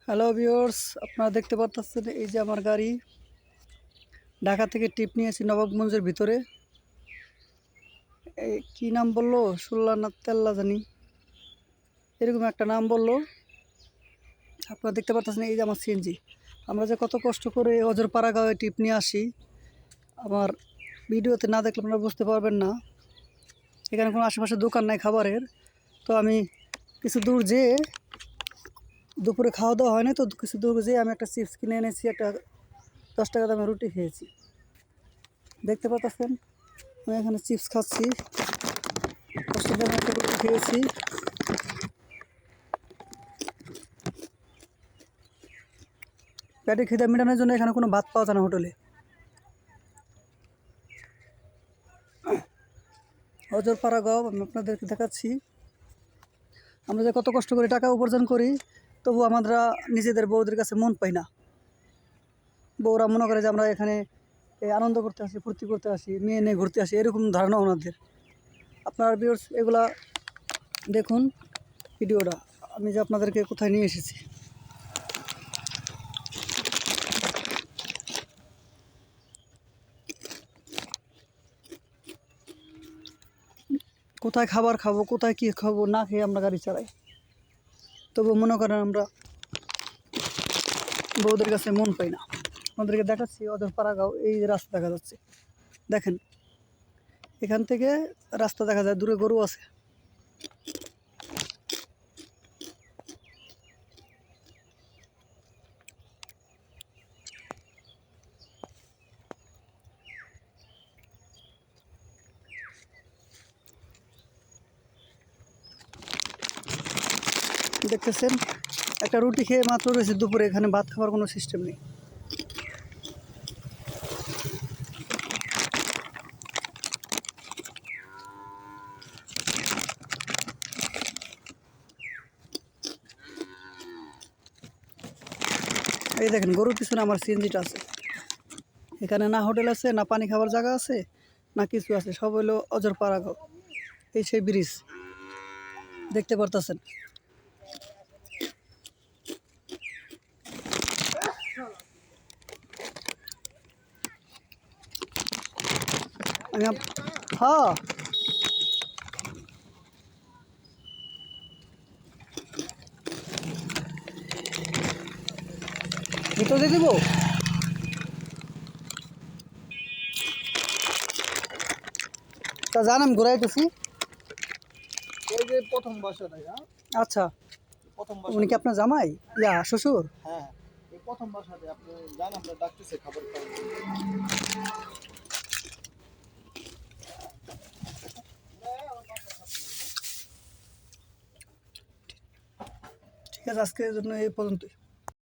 Hello viewers, আপনারা দেখতে পাচ্ছেন এই যে আমার গাড়ি ঢাকা থেকে ট্রিপ নিয়েছি নবাবগঞ্জের ভিতরে। এই কী নাম বললো, সুল্লা না তেল্লা জানি, এরকম একটা নাম বললো। আপনারা দেখতে পাচ্ছেন এই যে আমার সিএনজি। আমরা যে কত কষ্ট করে অজরপাড়াগাঁওয়ে ট্রিপ নিয়ে আসি, আমার ভিডিওতে না দেখলে আপনারা বুঝতে পারবেন না। এখানে কোনো আশেপাশে দোকান নাই খাবারের। তো আমি কিছু দূর যেয়ে, দুপুরে খাওয়া দাওয়া হয় না, তো কিছু দূর যেয়ে আমি একটা চিপস কিনে এনেছি, একটা 10 টাকা দামে রুটি খেয়েছি। দেখতে পাচ্ছেন আমি এখানে চিপস খাচ্ছি, 10 টাকা দামে একটা রুটি খেয়েছি। পেটে খিদে মেটানোর জন্য এখানে কোনো ভাত পাওয়া যায় না হোটেলে। অজরপাড়াগাঁও আমি আপনাদেরকে দেখাচ্ছি। আমরা যে কত কষ্ট করে টাকা উপার্জন করি, তবু আমরা নিজেদের বউদের কাছে মন পাই না। বউরা মনে করে যে আমরা এখানে আনন্দ করতে আসি, ফুর্তি করতে আসি, মেয়ে নিয়ে ঘুরতে আসি, এরকম ধারণা ওনাদের। আপনার ভিউয়ার্স এগুলা দেখুন ভিডিওটা, আমি যে আপনাদেরকে কোথায় নিয়ে এসেছি। কোথায় খাবার খাবো, কোথায় কী খাবো, না খেয়ে আমরা গাড়ি চালাই। তবু মনে করেন আমরা বউদের কাছে মন পাই না। আমাদেরকে দেখাচ্ছি অজরপাড়াগাঁও, এই যে রাস্তা দেখা যাচ্ছে, দেখেন এখান থেকে রাস্তা দেখা যায়, দূরে গরু আছে। দেখতেছেন একটা রুটি খেয়ে মাত্র রয়েছে দুপুরে, এখানে ভাত খাওয়ার কোনো সিস্টেম নেই। এই দেখেন গরুর পিছনে আমার সিএনজিটা আছে। এখানে না হোটেল আছে, না পানি খাবার জায়গা আছে, না কিছু আছে, সব হলো অজরপাড়াগাঁও। এই সেই ব্রিজ দেখতে পারতেছেন। আমি হ্যাঁ ভিতরে দিব। তা জান আমি ঘুরাইতেছি। এই যে প্রথম বাসাটাই, হ্যাঁ আচ্ছা, প্রথম উনি কি বাসাটাই। আপনার জামাই, ইয়া শ্বশুর? হ্যাঁ, এই প্রথম বাসাটাই আপনি যান, আমরা ডাকতেছে খাবার খাওয়ার জন্য। ঠিক আছে, আজকের জন্য এই পর্যন্তই।